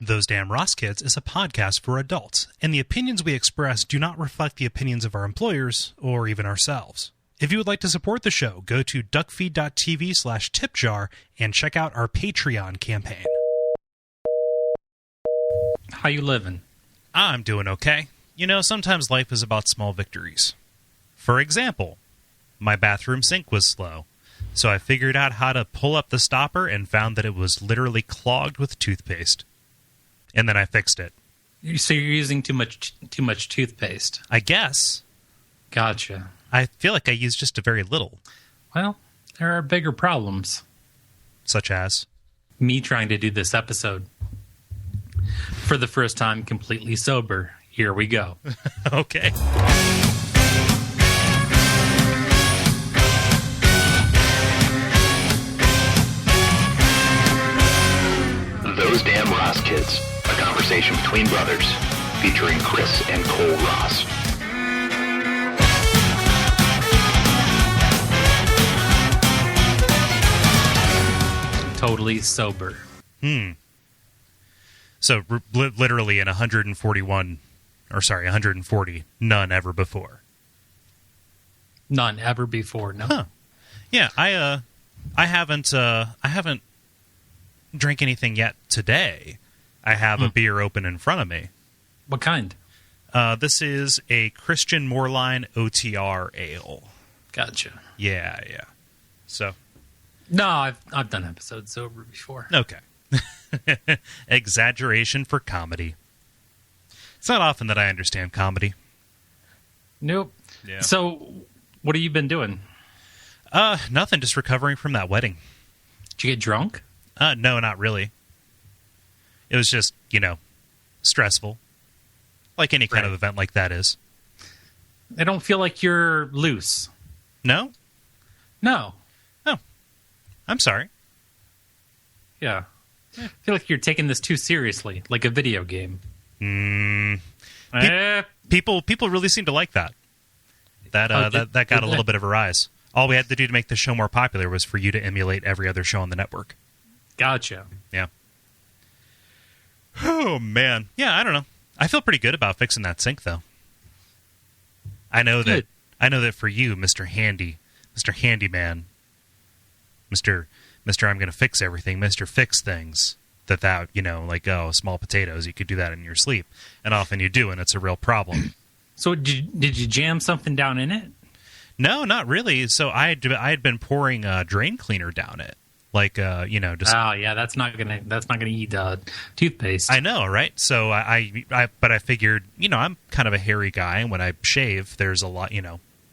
Those Damn Ross Kids is a podcast for adults, and the opinions we express do not reflect the opinions of our employers or even ourselves. If you would like to support the show, go to Duckfeed.tv/tipjar and check out our Patreon campaign. How you living? I'm doing okay. You know, sometimes life is about small victories. For example, my bathroom sink was slow, so I figured out how to pull up the stopper and found that it was literally clogged with toothpaste. And then I fixed it. So you're using too much toothpaste. I guess. Gotcha. I feel like I use just a very little. Well, there are bigger problems. Such as? Me trying to do this episode. For the first time, completely sober. Here we go. Okay. Those Damn Ross Kids, a conversation between brothers, featuring Kris and Kole Ross. Totally sober. So literally in 140, none ever before. None ever before, no. Huh. Yeah, I haven't drank anything yet today. I have a beer open in front of me. What kind? This is a Christian Moorline OTR ale. Gotcha. Yeah. So. No, I've done episodes sober before. Okay. Exaggeration for comedy. It's not often that I understand comedy. Nope. Yeah. So, what have you been doing? Nothing, just recovering from that wedding. Did you get drunk? No, not really. It was just, stressful. Like any kind of event like that is. I don't feel like you're loose. No? No. Oh. I'm sorry. Yeah. I feel like you're taking this too seriously, like a video game. People really seem to like that. That got a little bit of a rise. All we had to do to make the show more popular was for you to emulate every other show on the network. Gotcha. Yeah. Oh, man. Yeah, I don't know. I feel pretty good about fixing that sink, though. I know that for you, Mr. Handyman, Mr. I'm going to fix everything, Mr. Fix Things, small potatoes, you could do that in your sleep. And often you do, and it's a real problem. So did you jam something down in it? No, not really. So I had been pouring drain cleaner down it. Just... Oh, yeah, that's not gonna eat toothpaste. I know, right? So but I figured, I'm kind of a hairy guy, and when I shave, there's a lot,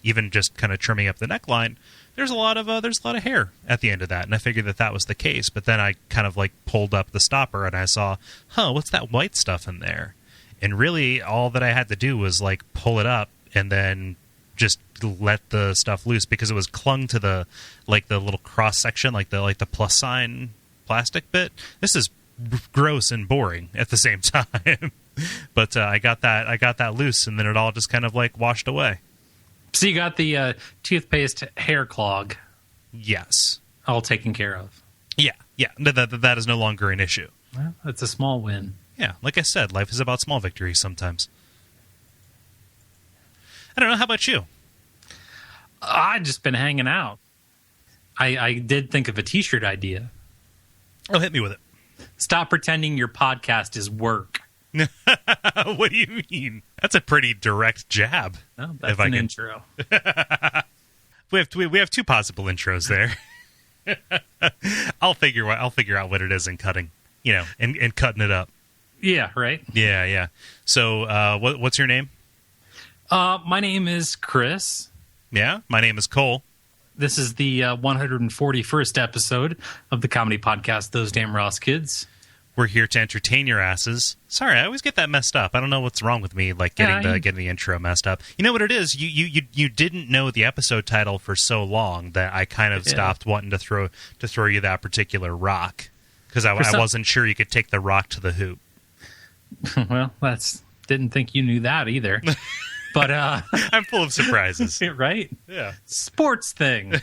even just kind of trimming up the neckline, there's a lot of hair at the end of that, and I figured that was the case. But then I kind of pulled up the stopper, and I saw, what's that white stuff in there? And really, all that I had to do was pull it up, and then just let the stuff loose, because it was clung to the little cross section, the plus sign plastic bit. This is gross and boring at the same time. But I got that loose, and then it all just kind of washed away. So you got the toothpaste hair clog. Yes. All taken care of. Yeah. That is no longer an issue. Well, that's a small win. Yeah, like I said, life is about small victories sometimes. I don't know. How about you? I've just been hanging out. I did think of a T-shirt idea. Oh, hit me with it. Stop pretending your podcast is work. What do you mean? That's a pretty direct jab. Oh, that's an intro. We have two possible intros there. I'll figure out what it is in cutting, and cutting it up. Yeah, right. Yeah. So, what's your name? My name is Kris. Yeah, my name is Kole. This is the 141st episode of the comedy podcast, Those Damn Ross Kids. We're here to entertain your asses. Sorry, I always get that messed up. I don't know what's wrong with me, getting the intro messed up. You know what it is? You didn't know the episode title for so long that I kind of stopped wanting to throw you that particular rock, because I wasn't sure you could take the rock to the hoop. Well, didn't think you knew that either. But I'm full of surprises. Right? Yeah. Sports thing.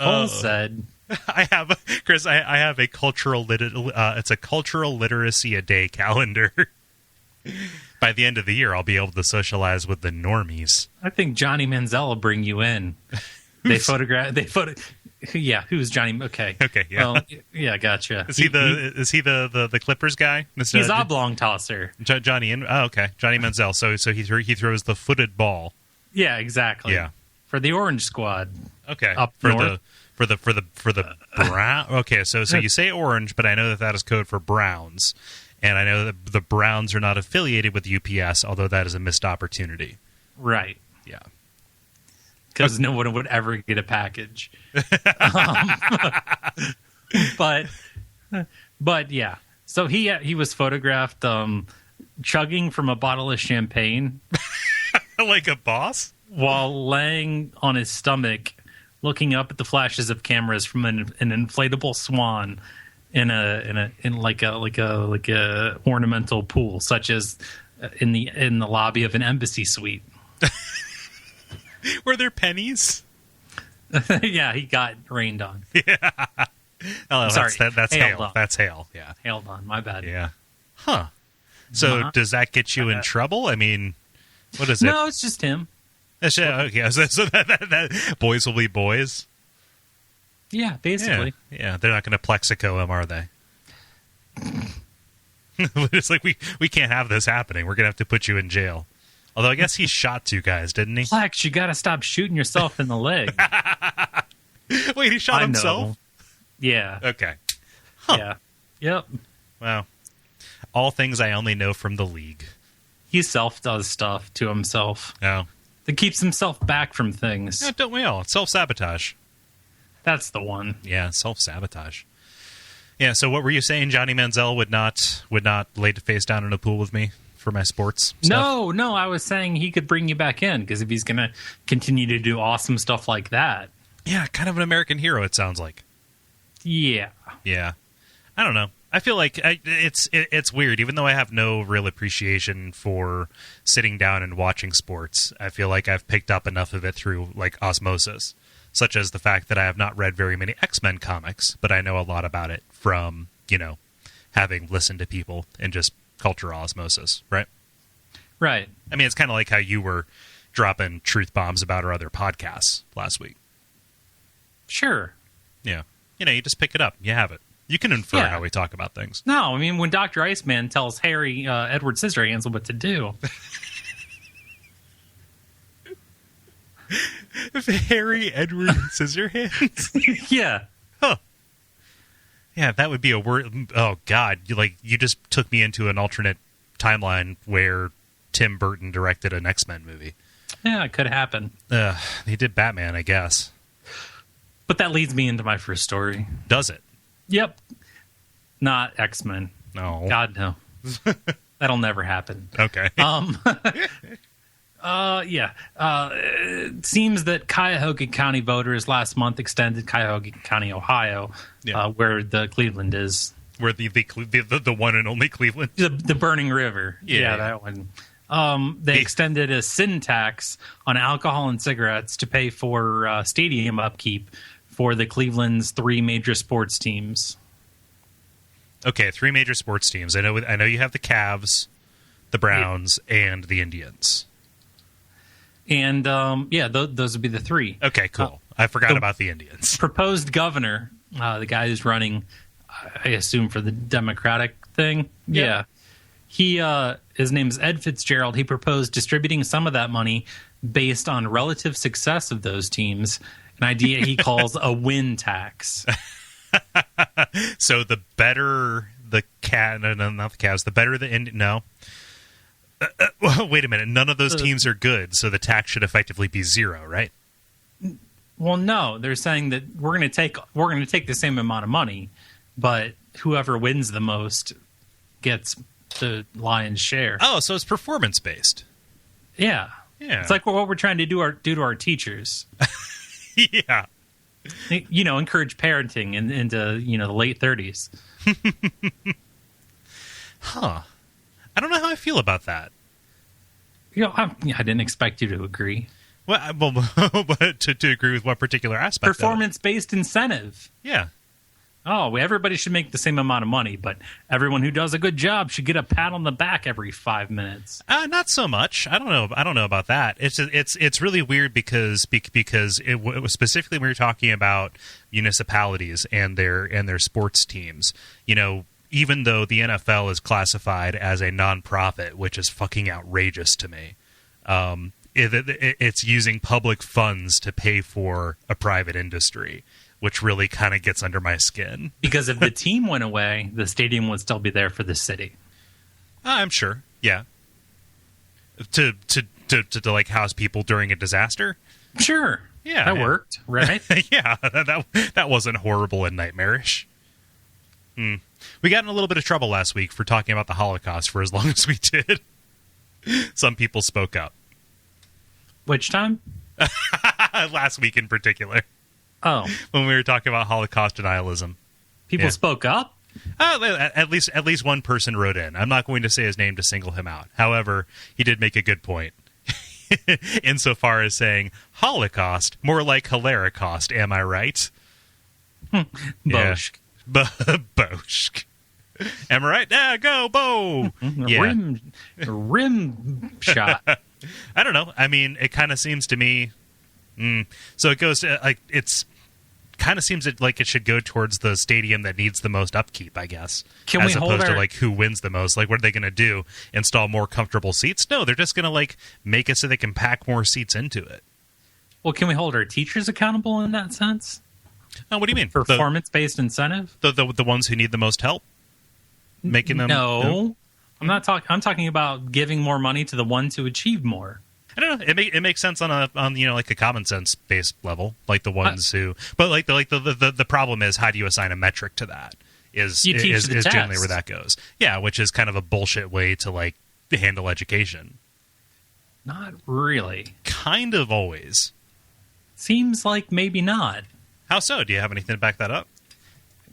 Cole said, I have, Chris. I have a it's a cultural literacy a day calendar. By the end of the year, I'll be able to socialize with the normies. I think Johnny Manziel will bring you in. Yeah, who's Johnny? Okay, yeah, well, yeah, gotcha. Is he the Clippers guy? He's oblong tosser. Johnny Johnny Manziel. So he throws the footed ball. Yeah, exactly. Yeah, for the Orange Squad. Okay, up north. For the brown. Okay, so you say orange, but I know that is code for Browns, and I know that the Browns are not affiliated with UPS, although that is a missed opportunity. Right. Yeah. Because no one would ever get a package. But yeah. So he was photographed chugging from a bottle of champagne. Like a boss? While laying on his stomach, looking up at the flashes of cameras from an inflatable swan in like a ornamental pool, such as in the lobby of an embassy suite. Were there pennies? Yeah, he got rained on. Yeah. Oh, sorry, that's hail. That's hail. Yeah. Hailed on. My bad. Yeah. Huh. So does that get you in trouble? I mean, what is it? No, it's just him. Okay, so that boys will be boys. Yeah, basically. Yeah, they're not going to Plexico him, are they? It's like we can't have this happening. We're going to have to put you in jail. Although I guess he shot 2 guys, didn't he? Plex, you got to stop shooting yourself in the leg. Wait, he shot himself? Yeah. Okay. Huh. Yeah. Yep. Wow. All things I only know from the league. He does stuff to himself. Oh. That keeps himself back from things. Yeah, don't we all? It's self-sabotage. That's the one. Yeah, self-sabotage. Yeah, so what were you saying? Johnny Manziel would not lay the face down in a pool with me for my sports stuff? No, I was saying he could bring you back in, because if he's going to continue to do awesome stuff like that. Yeah, kind of an American hero, it sounds like. Yeah. Yeah. I don't know. I feel like it's weird. Even though I have no real appreciation for sitting down and watching sports, I feel like I've picked up enough of it through like osmosis, such as the fact that I have not read very many X-Men comics, but I know a lot about it from, having listened to people and just cultural osmosis, right? Right. I mean, it's kind of like how you were dropping truth bombs about our other podcasts last week. Sure. Yeah. You just pick it up. You have it. You can infer how we talk about things. No, I mean, when Dr. Iceman tells Harry Edward Scissorhands what to do. Harry Edward Scissorhands? Yeah. Huh. Yeah, that would be a word. Oh, God. You just took me into an alternate timeline where Tim Burton directed an X-Men movie. Yeah, it could happen. He did Batman, I guess. But that leads me into my first story. Does it? Yep. Not X-Men. No. God, no. That'll never happen. Okay. Yeah. It seems that Cuyahoga County voters last month extended Cuyahoga County, Ohio, where the Cleveland is. Where the one and only Cleveland? The Burning River. Yeah, that one. They extended a sin tax on alcohol and cigarettes to pay for stadium upkeep for the Cleveland's 3 major sports teams. Okay, 3 major sports teams. I know you have the Cavs, the Browns, and the Indians. And those would be the 3. Okay, cool. I forgot about the Indians. Proposed governor, the guy who's running, I assume for the Democratic thing. Yeah. His name's Ed Fitzgerald. He proposed distributing some of that money based on relative success of those teams, an idea he calls a win tax. So the better the cat, no, not the Cavs, the better the no. Wait a minute. None of those teams are good, so the tax should effectively be 0, right? Well, no. They're saying that we're going to take the same amount of money, but whoever wins the most gets the lion's share. Oh, so it's performance based. Yeah. It's like what we're trying to do to our teachers. Yeah. Encourage parenting into the late 30s. Huh. I don't know how I feel about that. I didn't expect you to agree. But to agree with what particular aspect? Performance-based incentive. Yeah. Oh, everybody should make the same amount of money, but everyone who does a good job should get a pat on the back every 5 minutes. Not so much. I don't know about that. It's really weird because it was specifically when you're talking about municipalities and their sports teams. Even though the NFL is classified as a nonprofit, which is fucking outrageous to me. It's using public funds to pay for a private industry, which really kind of gets under my skin. Because if the team went away, the stadium would still be there for the city. I'm sure, yeah. To like house people during a disaster? Sure. Yeah. That worked, right? Yeah, that wasn't horrible and nightmarish. We got in a little bit of trouble last week for talking about the Holocaust for as long as we did. Some people spoke up. Which time? Last week in particular. Oh. When we were talking about Holocaust denialism. People spoke up? At least one person wrote in. I'm not going to say his name to single him out. However, he did make a good point. Insofar as saying, Holocaust, more like Hilaricost, am I right? Boshk. Boshk. Am I right? Yeah, go, Bo! Yeah. Rim shot. I don't know. I mean, it kind of seems to me... So it goes to, it's kind of seems like it should go towards the stadium that needs the most upkeep, I guess. As opposed to who wins the most. What are they going to do? Install more comfortable seats? No, they're just going to make it so they can pack more seats into it. Well, can we hold our teachers accountable in that sense? Oh, what do you mean? Performance-based incentive? The ones who need the most help? Making them... No. I'm talking about giving more money to the ones who achieve more. I don't know. It makes sense on a common sense based level, like the ones who. But the problem is, how do you assign a metric to that? Is generally where that goes. Yeah, which is kind of a bullshit way to handle education. Not really. Kind of always. Seems like maybe not. How so? Do you have anything to back that up?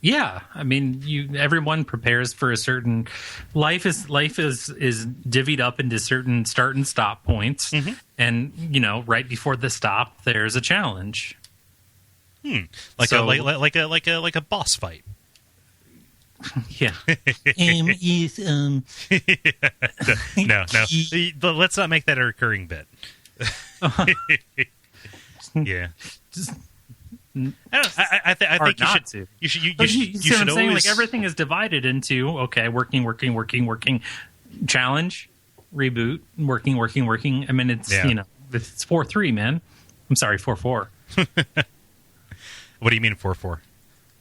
Yeah, I mean, everyone prepares for a certain life is divvied up into certain start and stop points, and right before the stop, there's a challenge. Like a boss fight. Yeah. No. Let's not make that a recurring bit. Yeah. I think you should always... everything is divided into working, challenge, reboot, working. I mean, it's it's 4-3, man. I'm sorry, 4-4. What do you mean 4-4?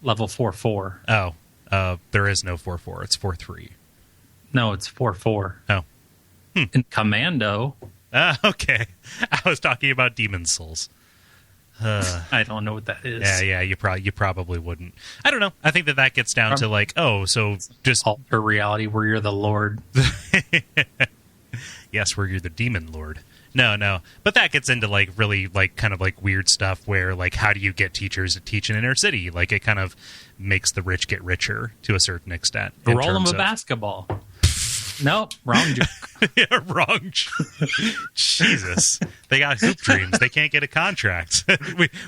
Level 4-4. Oh, there is no 4-4. It's 4-3. No, it's 4-4. Oh, in Commando. Okay. I was talking about Demon Souls. I don't know what that is. Yeah, you probably wouldn't. I don't know. I think that gets down to so just alter reality where you're the Lord. Yes, where you're the Demon Lord. No, but that gets into really kind of weird stuff where how do you get teachers to teach in inner city? It kind of makes the rich get richer to a certain extent. Roll them a basketball. Nope, wrong joke. Yeah, wrong. Jesus, they got hoop dreams. They can't get a contract.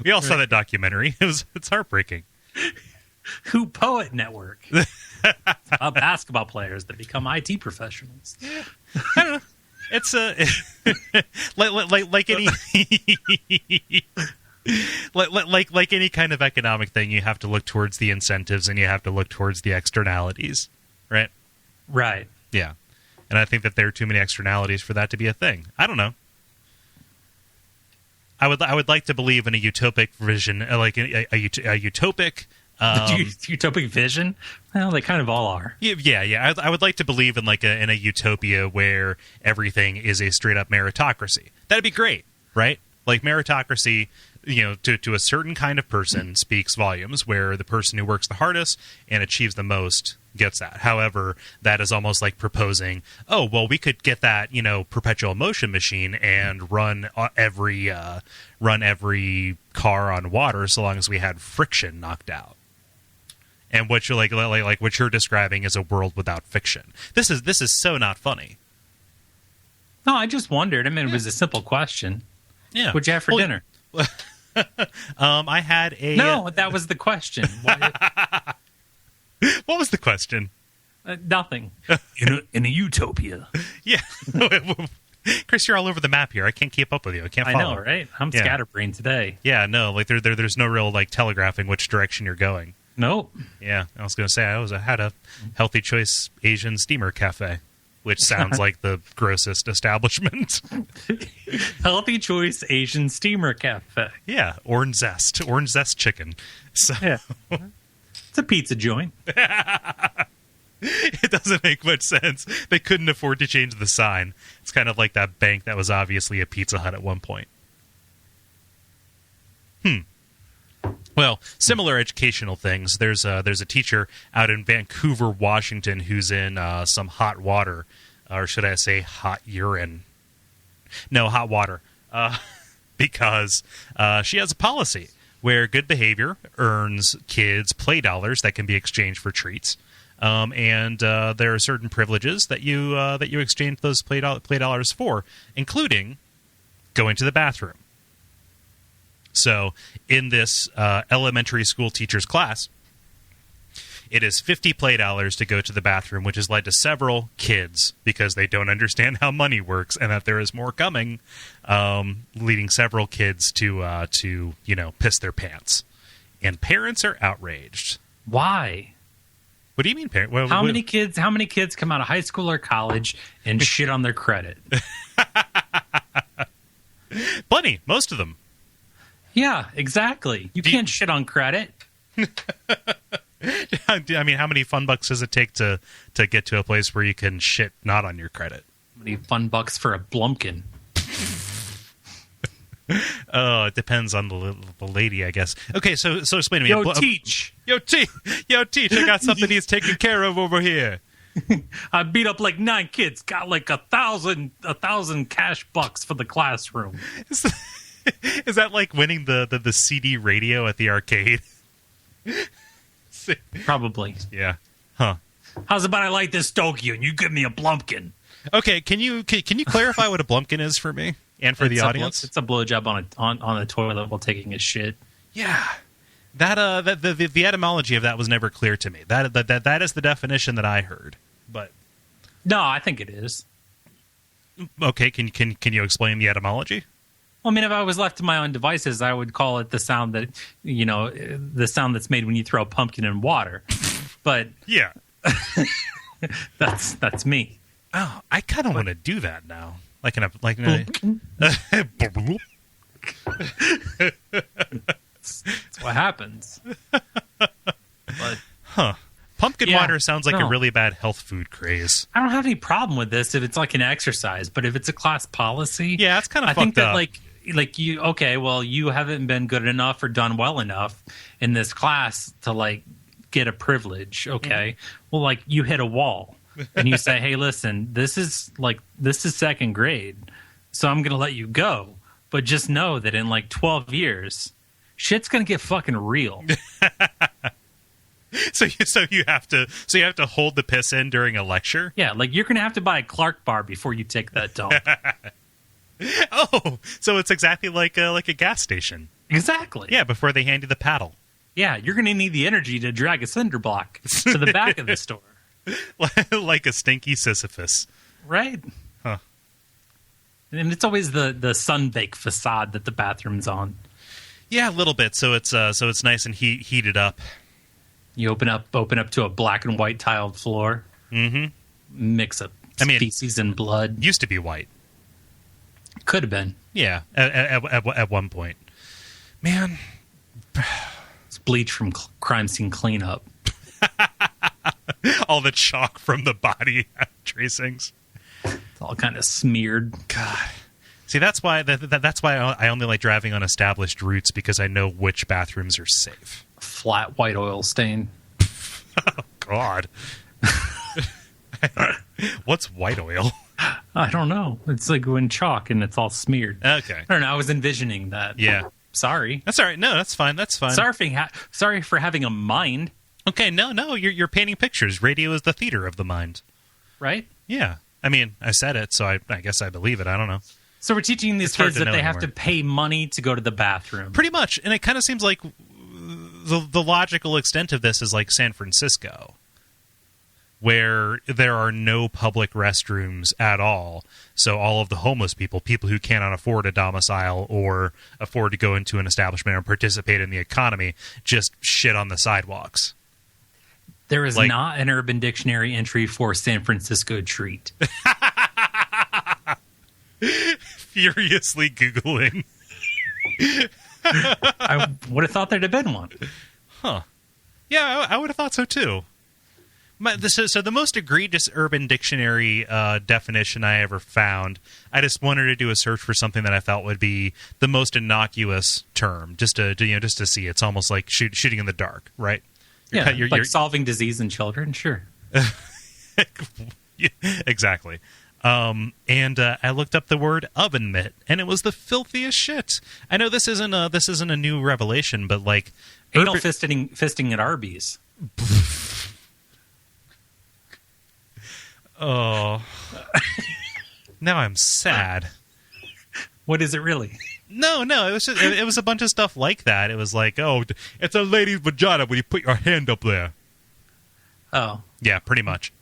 we all saw that documentary. It's heartbreaking. Hoop Poet Network. About basketball players that become IT professionals. Yeah. I don't know. It's like any like any kind of economic thing. You have to look towards the incentives and you have to look towards the externalities, right? Right. Yeah, and I think that there are too many externalities for that to be a thing. I don't know. I would like to believe in a utopic vision, like a utopic. Utopic vision? Well, they kind of all are. Yeah. I would like to believe in in a utopia where everything is a straight up meritocracy. That'd be great, right? Meritocracy, to a certain kind of person speaks volumes, where the person who works the hardest and achieves the most gets that. However, that is almost like proposing, oh, well, we could get that, perpetual motion machine and run every car on water so long as we had friction knocked out. And what you're what you're describing is a world without fiction. This is so not funny. No, I just wondered. I mean, it was a simple question. Yeah. What'd you have for dinner? I had a... No, that was the question. What was the question? Nothing. In a utopia. Yeah. Chris, you're all over the map here. I can't keep up with you. I can't follow. I know, right? I'm scatterbrained today. Yeah, no, like there's no real like telegraphing which direction you're going. Nope. Yeah, I was going to say I had a Healthy Choice Asian steamer cafe, which sounds like the grossest establishment. Healthy Choice Asian Steamer Cafe. Yeah, orange zest chicken. So yeah. It's a pizza joint. It doesn't make much sense. They couldn't afford to change the sign. It's kind of like that bank that was obviously a Pizza Hut at one point. Well, similar educational things. There's a teacher out in Vancouver, Washington, who's in some hot water, or should I say hot urine? No, hot water, because she has a policy where good behavior earns kids play dollars that can be exchanged for treats, and there are certain privileges that you exchange those play dollars for, including going to the bathroom. So, in this elementary school teacher's class, it is 50 play dollars to go to the bathroom, which has led to several kids, because they don't understand how money works and that there is more coming, leading several kids to piss their pants. And parents are outraged. Why? What do you mean, parent? How many kids come out of high school or college and shit on their credit? Plenty, most of them. Yeah, exactly. You can't shit on credit. I mean, how many fun bucks does it take to get to a place where you can shit not on your credit? How many fun bucks for a Blumpkin? Oh, it depends on the lady, I guess. Okay, so explain to me. Yo, Teach, I got something he's taking care of over here. I beat up like 9 kids, got like 1,000 cash bucks for the classroom. Is that like winning the CD radio at the arcade? Probably. Yeah. Huh. How's about I light this Tokyo and you give me a Blumpkin? Okay, can you clarify what a Blumpkin is for me and for the audience? It's a blowjob on a toilet while taking a shit. Yeah. That the etymology of that was never clear to me. That is the definition that I heard. But no, I think it is. Okay, can you explain the etymology? Well, I mean, if I was left to my own devices, I would call it the sound that, the sound that's made when you throw a pumpkin in water. But yeah, that's me. Oh, I kind of want to do that now. That's what happens. But pumpkin water sounds like a really bad health food craze. I don't have any problem with this if it's like an exercise, but if it's a class policy, yeah, it's kind of. I think that like you you haven't been good enough or done well enough in this class to like get a privilege. Okay, well, like you hit a wall and you say, hey, listen, this is second grade, so I'm gonna let you go, but just know that in like 12 years, shit's gonna get fucking real. So you have to hold the piss in during a lecture? Yeah, like you're gonna have to buy a Clark bar before you take that dump. Oh, so it's exactly like a gas station. Exactly. Yeah, before they hand you the paddle. Yeah, you're gonna need the energy to drag a cinder block to the back of the store. Like a stinky Sisyphus. Right. Huh. And it's always the sunbake facade that the bathroom's on. Yeah, a little bit. So it's nice and heated up. You open up to a black and white tiled floor. Mm-hmm. Mix up feces and blood. Used to be white. Could have been. Yeah, at one point. Man. It's bleach from crime scene cleanup. All the chalk from the body tracings. It's all kind of smeared. God. See, that's why I only like driving on established routes, because I know which bathrooms are safe. Flat white oil stain. Oh, God. What's white oil? I don't know. It's like when chalk and it's all smeared. Okay. I don't know. I was envisioning that. Yeah. Sorry. That's all right. No, that's fine. That's fine. Sorry for having a mind. Okay, no. You're painting pictures. Radio is the theater of the mind. Right? Yeah. I mean, I said it, so I guess I believe it. I don't know. So we're teaching these It's hard kids to that know they have anymore. to pay money to go to the bathroom. Pretty much. And it kind of seems like the logical extent of this is like San Francisco, where there are no public restrooms at all. So all of the homeless people who cannot afford a domicile or afford to go into an establishment or participate in the economy, just shit on the sidewalks. There is not an Urban Dictionary entry for San Francisco treat. Furiously Googling. I would have thought there'd have been one. Huh. Yeah, I would have thought so too. So the most egregious Urban Dictionary definition I ever found, I just wanted to do a search for something that I felt would be the most innocuous term, just to see. It's almost like shooting in the dark, right? You're solving disease in children, sure. Yeah, exactly. And I looked up the word oven mitt, and it was the filthiest shit. I know this isn't a new revelation, but like anal fisting at Arby's. Oh, now I'm sad. What is it really? No, it was a bunch of stuff like that. It was like, oh, it's a lady's vagina when you put your hand up there. Oh, yeah, pretty much.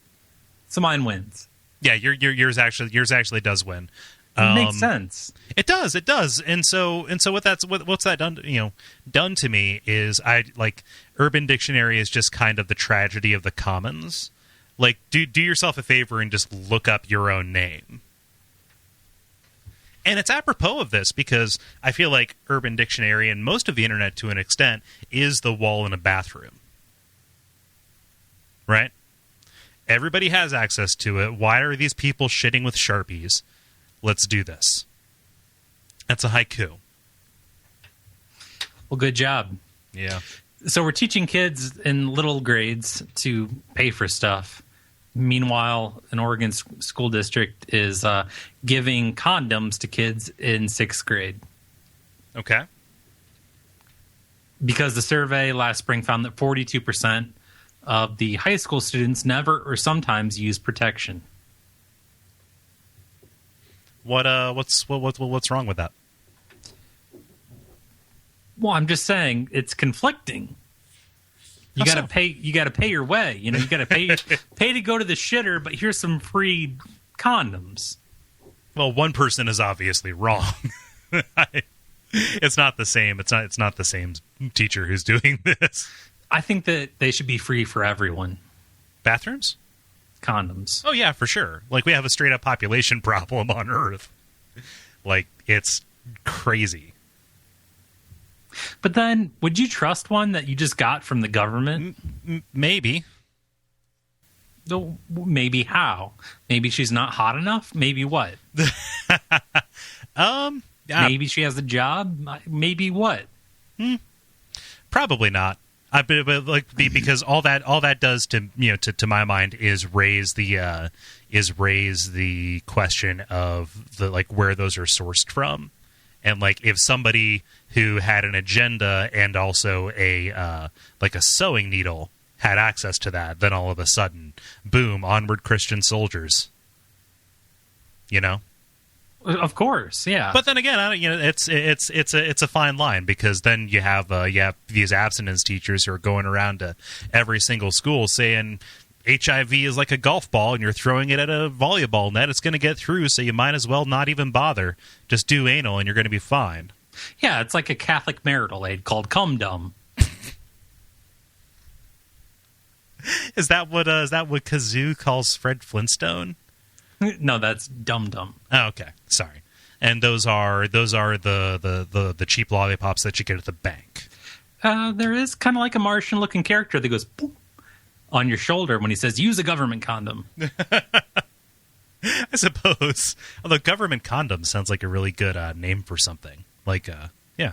So mine wins. Yeah, yours actually does win. Makes sense. It does. And so what's that done to me is I like Urban Dictionary is just kind of the tragedy of the commons. Like, do yourself a favor and just look up your own name. And it's apropos of this because I feel like Urban Dictionary and most of the internet to an extent is the wall in a bathroom. Right? Everybody has access to it. Why are these people shitting with Sharpies? Let's do this. That's a haiku. Well, good job. Yeah. So we're teaching kids in little grades to pay for stuff. Meanwhile, an Oregon school district is giving condoms to kids in 6th grade. Okay. Because the survey last spring found that 42% of the high school students never or sometimes use protection. What's wrong with that? Well, I'm just saying it's conflicting. You got to pay. You got to pay your way. You got to pay to go to the shitter. But here's some free condoms. Well, one person is obviously wrong. It's not the same. It's not the same teacher who's doing this. I think that they should be free for everyone. Bathrooms? Condoms. Oh yeah, for sure. Like we have a straight up population problem on Earth. Like it's crazy. But then, would you trust one that you just got from the government? Maybe. No, maybe how? Maybe she's not hot enough? Maybe what? Maybe she has a job? Maybe what? Probably not. Because all that does to my mind is raise the question of the like where those are sourced from. And like if somebody who had an agenda and also a sewing needle had access to that, then all of a sudden, boom, onward Christian soldiers. You know? Of course, yeah. But then again, it's a fine line because then you have these abstinence teachers who are going around to every single school saying HIV is like a golf ball and you're throwing it at a volleyball net. It's going to get through, so you might as well not even bother. Just do anal and you're going to be fine. Yeah, it's like a Catholic marital aid called Cum Dum. Is that what Kazoo calls Fred Flintstone? No, that's Dum Dum. Oh, okay. Sorry. And those are the cheap lollipops that you get at the bank. There is kind of like a Martian-looking character that goes boop on your shoulder when he says, use a government condom. I suppose. Although government condom sounds like a really good name for something. Like, yeah.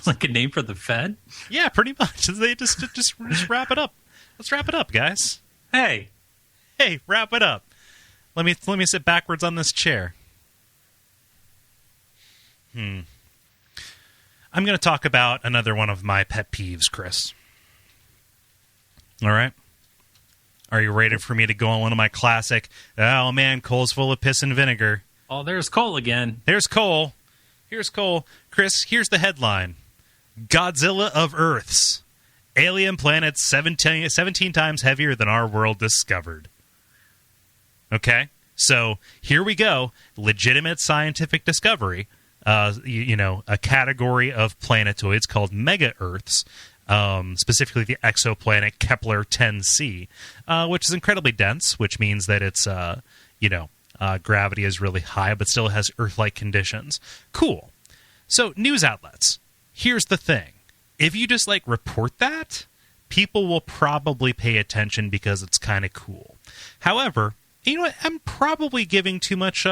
Like a name for the Fed? Yeah, pretty much. They just wrap it up. Let's wrap it up, guys. Hey, wrap it up. Let me sit backwards on this chair. I'm going to talk about another one of my pet peeves, Chris. All right? Are you ready for me to go on one of my classic, oh man, Kole's full of piss and vinegar? Oh, there's Kole again. There's Kole. Here's Kole. Chris, here's the headline. Godzilla of Earths. Alien planet 17 times heavier than our world discovered. Okay? So, here we go. Legitimate scientific discovery. A category of planetoids called mega-Earths. Specifically the exoplanet Kepler-10c, which is incredibly dense, which means that its, gravity is really high, but still has Earth-like conditions. Cool. So, news outlets. Here's the thing. If you just, report that, people will probably pay attention because it's kind of cool. However, you know what? I'm probably giving too much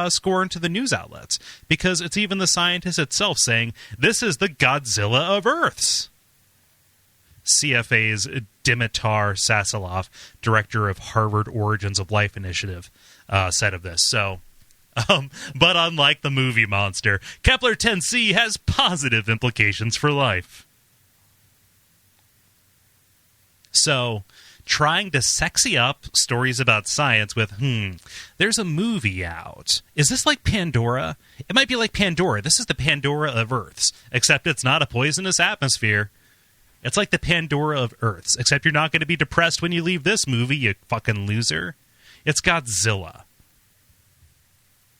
scorn to the news outlets because it's even the scientist itself saying, this is the Godzilla of Earths. CFA's Dimitar Sasilov, director of Harvard Origins of Life Initiative, said of this. So, but unlike the movie monster, Kepler-10c has positive implications for life. So, trying to sexy up stories about science with, there's a movie out. Is this like Pandora? It might be like Pandora. This is the Pandora of Earths, except it's not a poisonous atmosphere. It's like the Pandora of Earths, except you're not going to be depressed when you leave this movie, you fucking loser. It's Godzilla.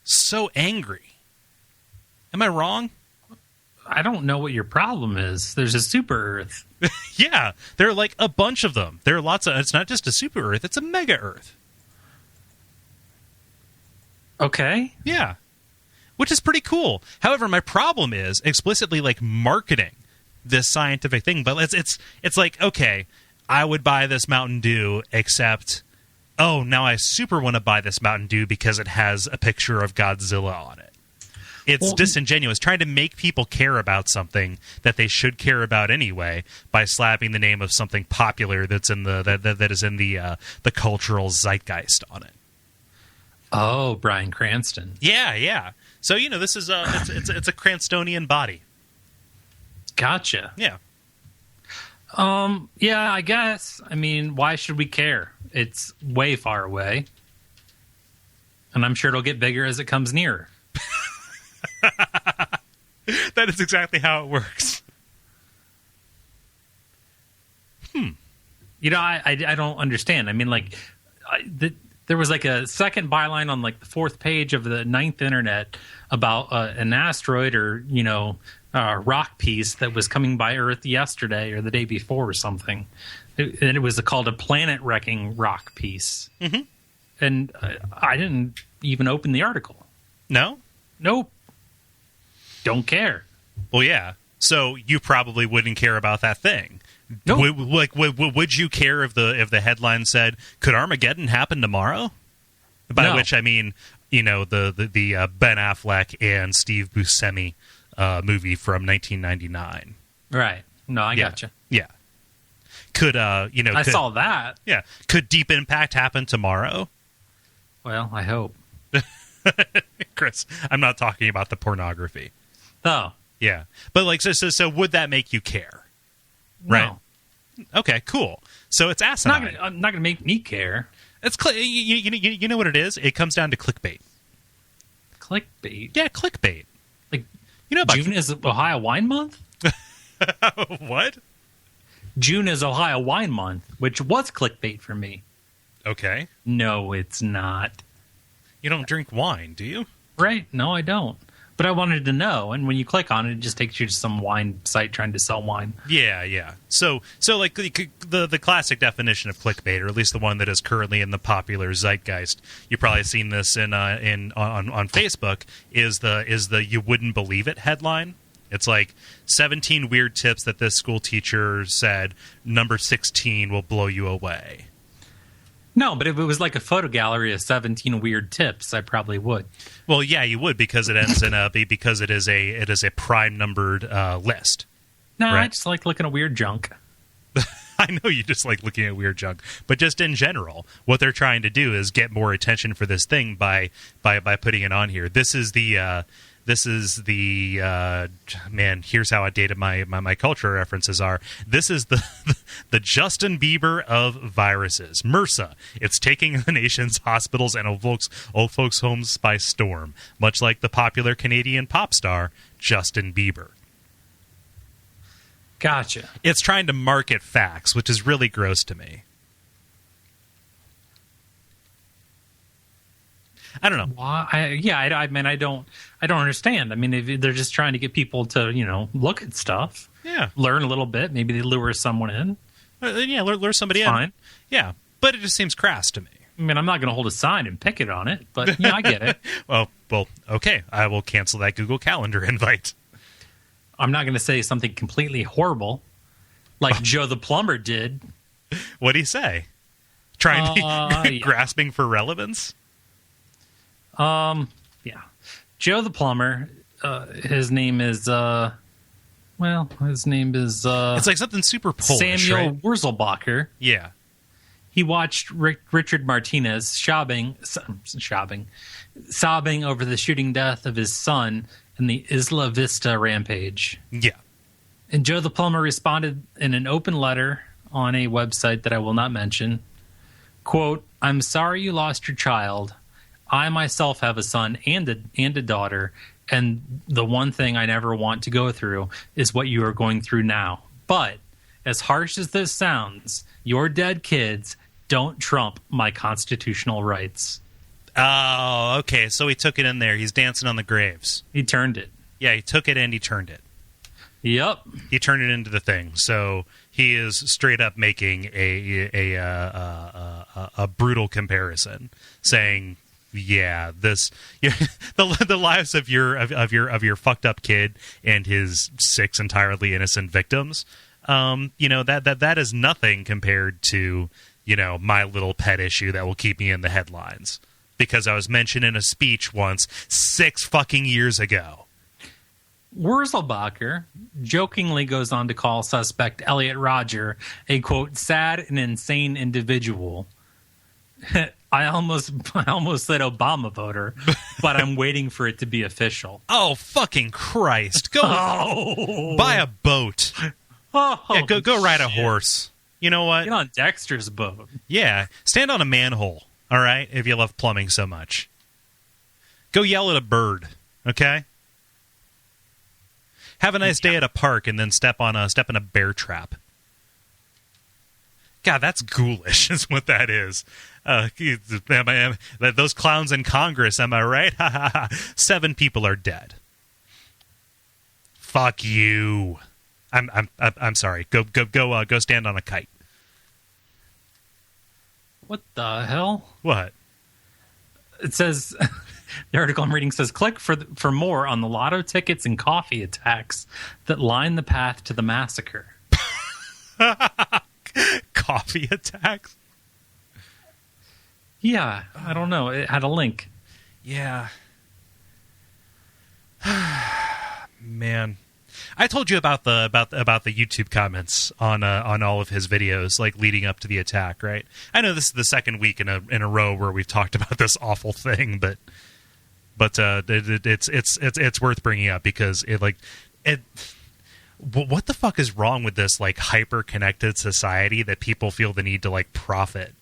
So angry. Am I wrong? I don't know what your problem is. There's a super Earth. Yeah, there are like a bunch of them. There are lots of... It's not just a super Earth, it's a mega Earth. Okay. Yeah. Which is pretty cool. However, my problem is explicitly marketing this scientific thing. But it's like, okay, I would buy this Mountain Dew, except... Oh, now I super want to buy this Mountain Dew because it has a picture of Godzilla on it. It's disingenuous, trying to make people care about something that they should care about anyway by slapping the name of something popular that's in that is in the cultural zeitgeist on it. Oh, Bryan Cranston. Yeah. So this is it's a Cranstonian body. Gotcha. Yeah. Yeah, I guess. I mean, why should we care? It's way far away. And I'm sure it'll get bigger as it comes nearer. That is exactly how it works. I don't understand. I mean, there was a second byline on the fourth page of the ninth internet about an asteroid or, rock piece that was coming by Earth yesterday or the day before or something. And it was called a planet-wrecking rock piece. Mm-hmm. And I didn't even open the article. No? Nope. Don't care. Well, yeah. So you probably wouldn't care about that thing. Nope. Would you care if the headline said, "Could Armageddon happen tomorrow?" By which I mean, the Ben Affleck and Steve Buscemi movie from 1999. Right. No, I gotcha. Yeah. Could I saw that. Yeah. Could Deep Impact happen tomorrow? Well, I hope. Chris, I'm not talking about the pornography. Oh. Yeah. But so would that make you care? Right. No. Okay, cool. So it's asinine. I'm not going to make me care. It's you know what it is? It comes down to clickbait. Clickbait? Yeah, clickbait. About June is Ohio Wine Month? What? June is Ohio Wine Month, which was clickbait for me. Okay. No, it's not. You don't drink wine, do you? Right. No, I don't. But I wanted to know, and when you click on it, it just takes you to some wine site trying to sell wine. Yeah. So the classic definition of clickbait, or at least the one that is currently in the popular zeitgeist, you've probably seen this on Facebook, is the "you wouldn't believe it" headline. It's 17 weird tips that this school teacher said. Number 16 will blow you away. No, but if it was a photo gallery of 17 weird tips, I probably would. Well, yeah, you would, because it ends in because it is a prime numbered list. No, right? I just like looking at weird junk. I know you just like looking at weird junk, but just in general, what they're trying to do is get more attention for this thing by putting it on here. This is the This is the man. Here's how outdated my cultural references are. This is the the Justin Bieber of viruses. MRSA. It's taking the nation's hospitals and old folks' homes by storm, much like the popular Canadian pop star Justin Bieber. Gotcha. It's trying to market facts, which is really gross to me. I don't know. Why? I mean, I don't understand. I mean, if they're just trying to get people to, look at stuff. Yeah. Learn a little bit. Maybe they lure someone in. Lure somebody in. Fine. Yeah, but it just seems crass to me. I mean, I'm not going to hold a sign and picket on it, but I get it. well, okay. I will cancel that Google Calendar invite. I'm not going to say something completely horrible, like Joe the Plumber did. What'd he say? Grasping for relevance? Yeah. Joe the Plumber, his name is, it's like something super Polish, Samuel right? Wurzelbacher. Yeah. He watched Richard Martinez sobbing over the shooting death of his son in the Isla Vista rampage. Yeah. And Joe the Plumber responded in an open letter on a website that I will not mention. Quote, "I'm sorry you lost your child. I myself have a son and a daughter, and the one thing I never want to go through is what you are going through now. But as harsh as this sounds, your dead kids don't trump my constitutional rights." Oh, okay. So he took it in there. He's dancing on the graves. He turned it. Yeah, he took it and he turned it. Yep. He turned it into the thing. So he is straight up making a brutal comparison, saying, "Yeah, this the lives of your fucked up kid and his 6 entirely innocent victims. That is nothing compared to my little pet issue that will keep me in the headlines because I was mentioned in a speech once 6 fucking years ago." Wurzelbacher jokingly goes on to call suspect Elliot Rodger a, quote, sad and insane individual. I almost said Obama voter, but I'm waiting for it to be official. Oh, fucking Christ. Go buy a boat. Yeah, go ride a horse. You know what? Get on Dexter's boat. Yeah, stand on a manhole, all right, if you love plumbing so much. Go yell at a bird, okay? Have a nice day at a park and then step in a bear trap. God, that's ghoulish is what that is. Those clowns in Congress, am I right? 7 people are dead. Fuck you. I'm sorry. Go stand on a kite. What the hell? What? It says the article I'm reading says click for more on the lotto tickets and coffee attacks that line the path to the massacre. Coffee attacks? Yeah, I don't know. It had a link. Yeah. Man. I told you about the YouTube comments on all of his videos, like leading up to the attack, right? I know this is the second week in a row where we've talked about this awful thing, but it's worth bringing up because what the fuck is wrong with this like hyper connected society that people feel the need to like profit?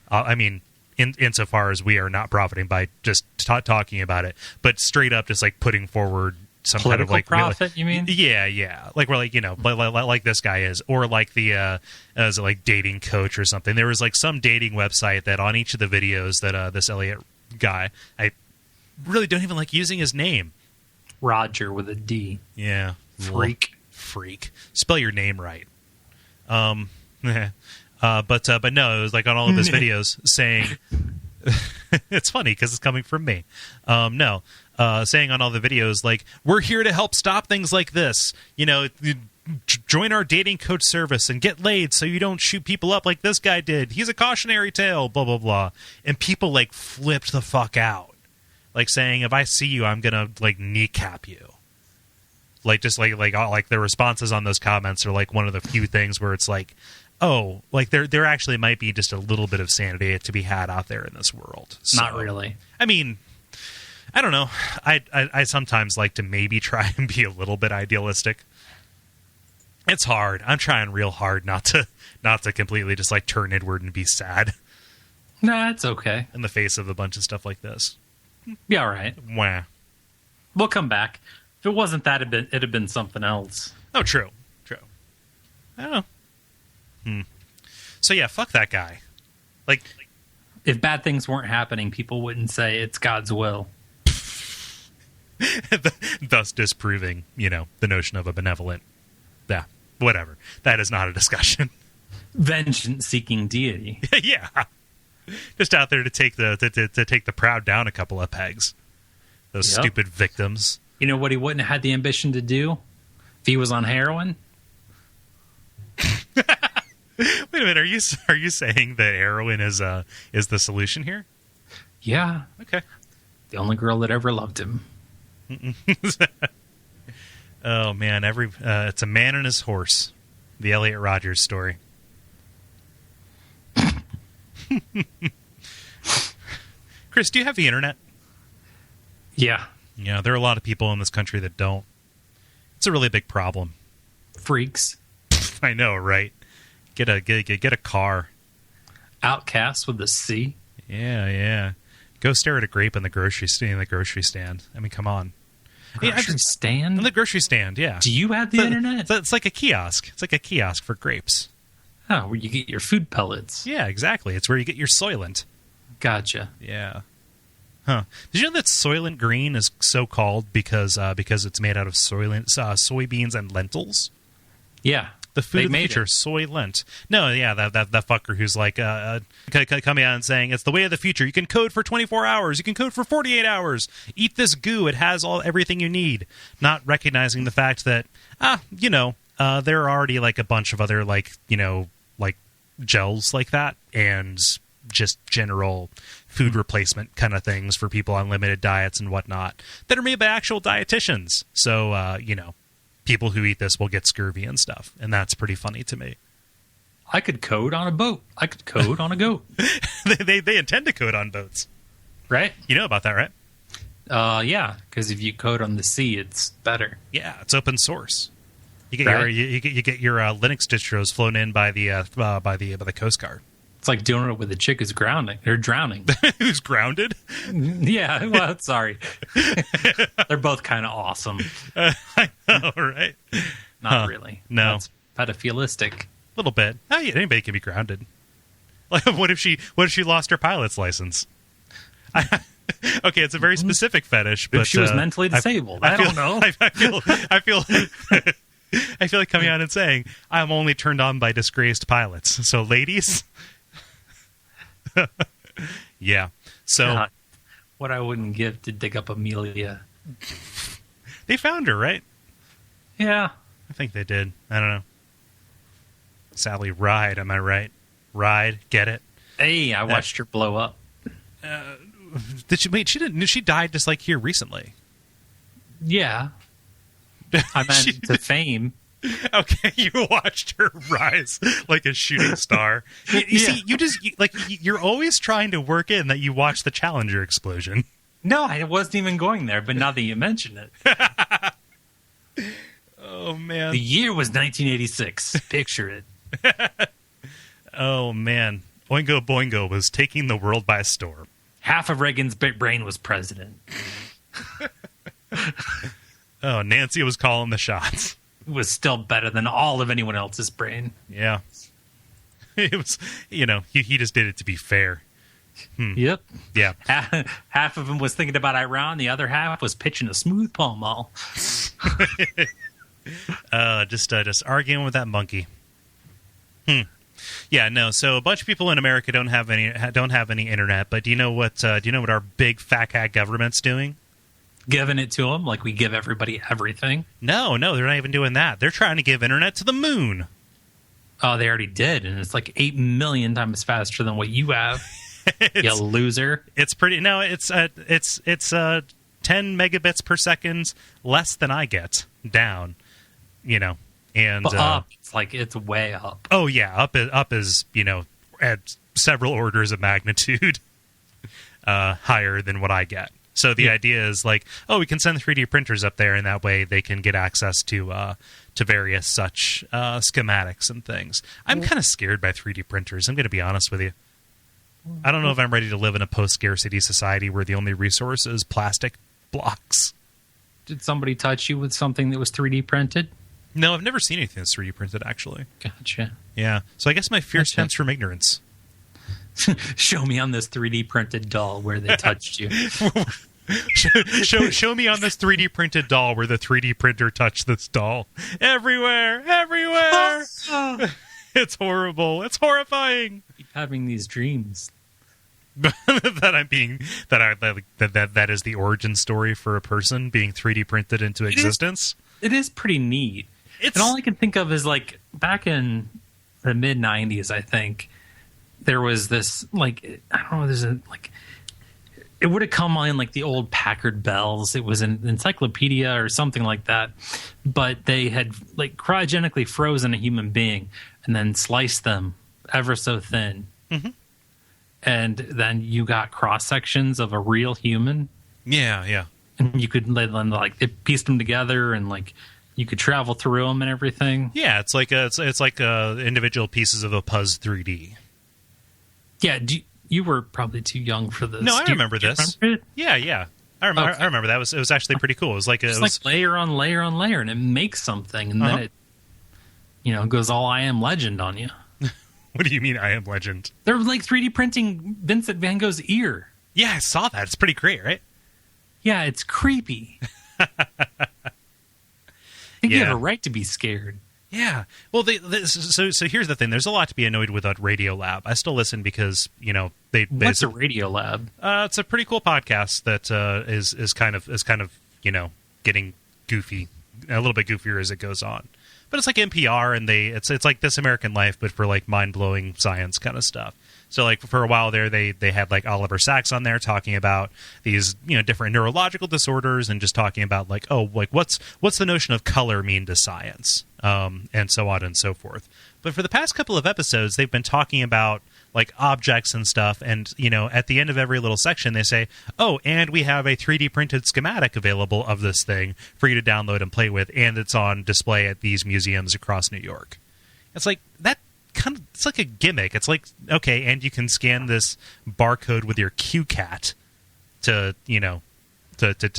I mean, insofar as we are not profiting by just talking about it, but straight up just like putting forward some political kind of like profit, you mean? Yeah. Like we're like, like this guy is, or like the as a like dating coach or something. There was like some dating website that on each of the videos that this Elliot guy, I really don't even like using his name. Roger with a D. Yeah. Freak. Spell your name right. But no, it was like on all of his videos saying it's funny because it's coming from me. Saying on all the videos, like, we're here to help stop things like this. Join our dating coach service and get laid so you don't shoot people up like this guy did. He's a cautionary tale, blah, blah, blah. And people, like, flipped the fuck out. Like, saying, if I see you, I'm going to, like, kneecap you. Like, just, like the responses on those comments are, like, one of the few things where it's like, oh, like, there actually might be just a little bit of sanity to be had out there in this world. So, Not really. I mean, I don't know. I sometimes like to maybe try and be a little bit idealistic. It's hard. I'm trying real hard not to completely just like turn inward and be sad. Nah, it's okay. In the face of a bunch of stuff like this. Be all right. Wah. We'll come back. If it wasn't that, it'd have been something else. Oh, true. I don't know. So yeah, fuck that guy. Like, if bad things weren't happening, people wouldn't say it's God's will. Thus disproving, the notion of a benevolent. Yeah, whatever. That is not a discussion. Vengeance-seeking deity. Yeah, just out there to take the proud down a couple of pegs. Those stupid victims. You know what he wouldn't have had the ambition to do if he was on heroin? Wait a minute. Are you saying that heroin is the solution here? Yeah. Okay. The only girl that ever loved him. Oh man, it's a man and his horse. The Elliot Rodgers story. Chris, do you have the internet? Yeah. Yeah, there are a lot of people in this country that don't. It's a really big problem. Freaks. I know, right? Get a car. Outcasts with a C. Yeah. Go stare at a grape in the grocery stand. I mean, come on. Grocery stand? In the grocery stand, yeah. Do you have the internet? It's like a kiosk. It's like a kiosk for grapes. Oh, where you get your food pellets. Yeah, exactly. It's where you get your Soylent. Gotcha. Yeah. Huh. Did you know that Soylent Green is so called because it's made out of soybeans and lentils? Yeah. The food of the future, Soylent. No, yeah, that fucker who's like coming out and saying it's the way of the future. You can code for 24 hours. You can code for 48 hours. Eat this goo. It has everything you need. Not recognizing the fact that there are already like a bunch of other like gels like that and just general food replacement kind of things for people on limited diets and whatnot that are made by actual dietitians. So people who eat this will get scurvy and stuff, and that's pretty funny to me. I could code on a boat. I could code on a goat. they intend to code on boats, right? You know about that, right? Yeah, because if you code on the sea, it's better. Yeah, it's open source. You get you get your Linux distros flown in by the Coast Guard. It's like doing it with a chick who's drowning. Who's grounded? Yeah, well, sorry. They're both kind of awesome. I know, right? Not really. No. That's pedophilistic. A little bit. Oh, yeah, anybody can be grounded. Like, what if she lost her pilot's license? Okay, it's a very specific fetish, but if she was mentally disabled. I don't know. I feel like coming out and saying I'm only turned on by disgraced pilots. So, ladies. Yeah. So God, what I wouldn't give to dig up Amelia. They found her, right? Yeah. I think they did. I don't know. Sally Ride, am I right? Ride, get it? Hey, I watched her blow up. Did she? Wait, she didn't. She died just like here recently. Yeah. I meant to fame. Okay, you watched her rise like a shooting star. You see, you're always trying to work in that you watched the Challenger explosion. No, I wasn't even going there, but now that you mention it. Oh, man. The year was 1986. Picture it. Oh, man. Oingo Boingo was taking the world by storm. Half of Reagan's brain was president. Oh, Nancy was calling the shots. Was still better than all of anyone else's brain. Yeah. It was, he just did it to be fair. Yep. Yeah. Half of him was thinking about Iran. The other half was pitching a smooth Pall Mall. Just arguing with that monkey. Yeah, no. So a bunch of people in America don't have any internet. But do you know what our big fat cat government's doing? Giving it to them like we give everybody everything. No, they're not even doing that. They're trying to give internet to the moon. Oh, they already did, and it's like 8 million times faster than what you have. You loser. It's pretty. No, it's 10 megabits per second less than I get down. And but up. It's way up. Oh yeah, up is at several orders of magnitude higher than what I get. So the idea is like, we can send 3D printers up there, and that way they can get access to various such schematics and things. I'm kind of scared by 3D printers. I'm going to be honest with you. I don't know if I'm ready to live in a post-scarcity society where the only resource is plastic blocks. Did somebody touch you with something that was 3D printed? No, I've never seen anything that's 3D printed, actually. Gotcha. Yeah. So I guess my fear stems from ignorance. Show me on this 3D printed doll where they touched you. Show me on this 3D printed doll where the 3D printer touched this doll. Everywhere. It's horrible. It's horrifying. I keep having these dreams. that is the origin story for a person being 3D printed into existence. It is pretty neat. And all I can think of is like back in the mid 90s, I think there was this like, I don't know, there's a like, it would have come on like the old Packard Bells. It was an encyclopedia or something like that. But they had like cryogenically frozen a human being and then sliced them ever so thin. Mm-hmm. And then you got cross sections of a real human. Yeah. And you could like they pieced them together and like you could travel through them and everything. Yeah, it's like individual pieces of a Puzz 3D. Yeah, you were probably too young for this. No, I remember this. Remember it? Yeah. I remember that. It was actually pretty cool. It was like like layer on layer on layer, and it makes something, and then it goes all I Am Legend on you. What do you mean I Am Legend? They're like 3D printing Vincent Van Gogh's ear. Yeah, I saw that. It's pretty great, right? Yeah, it's creepy. I think you have a right to be scared. Yeah. Well, so here's the thing. There's a lot to be annoyed with at Radiolab. I still listen because, What's a Radiolab? It's a pretty cool podcast that is kind of getting goofy, a little bit goofier as it goes on. But it's like NPR, and it's like This American Life, but for like mind-blowing science kind of stuff. So like for a while there, they had like Oliver Sacks on there talking about these different neurological disorders and just talking about like what's the notion of color mean to science, and so on and so forth. But for the past couple of episodes, they've been talking about like objects and stuff, and at the end of every little section they say, and we have a 3D printed schematic available of this thing for you to download and play with, and it's on display at these museums across New York. It's like that. It's like a gimmick. It's like, okay, and you can scan this barcode with your QCat to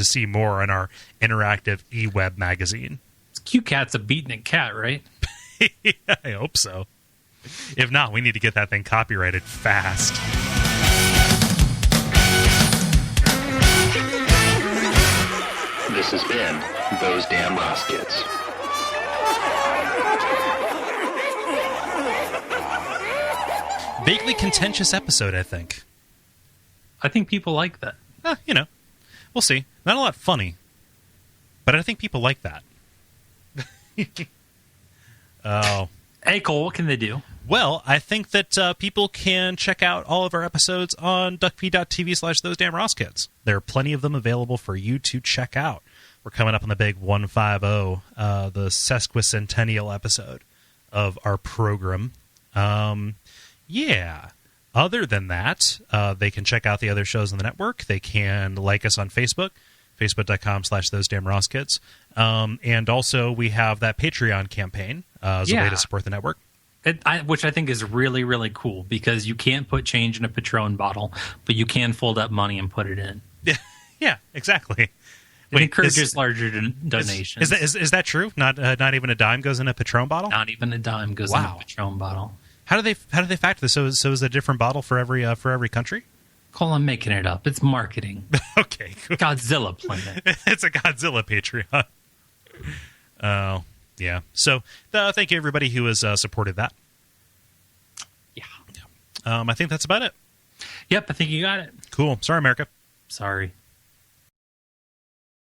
see more on our interactive eWeb magazine. QCat's a beatnik cat, right? Yeah, I hope so. If not, we need to get that thing copyrighted fast. This has been Those Damn Ross Kids. Vaguely contentious episode, I think. I think people like that. We'll see. Not a lot funny, but I think people like that. Oh. Hey, Cole, what can they do? Well, I think that people can check out all of our episodes on Duckfeed.tv/Those Damn Ross Kids. There are plenty of them available for you to check out. We're coming up on the big 150, the sesquicentennial episode of our program. Yeah. Other than that, they can check out the other shows on the network. They can like us on Facebook, facebook.com/Those Damn Ross Kids. And also we have that Patreon campaign as a way to support the network. Which I think is really, really cool because you can't put change in a Patron bottle, but you can fold up money and put it in. Yeah, exactly. It encourages larger donations. Is that true? Not even a dime goes in a Patron bottle? Not even a dime goes in a Patron bottle. How do they factor this? So is it a different bottle for every country? Cole, I'm making it up. It's marketing. Okay, cool. Godzilla Planet. It's a Godzilla Patreon. Oh, yeah. So thank you everybody who has supported that. Yeah. I think that's about it. Yep, I think you got it. Cool. Sorry, America. Sorry.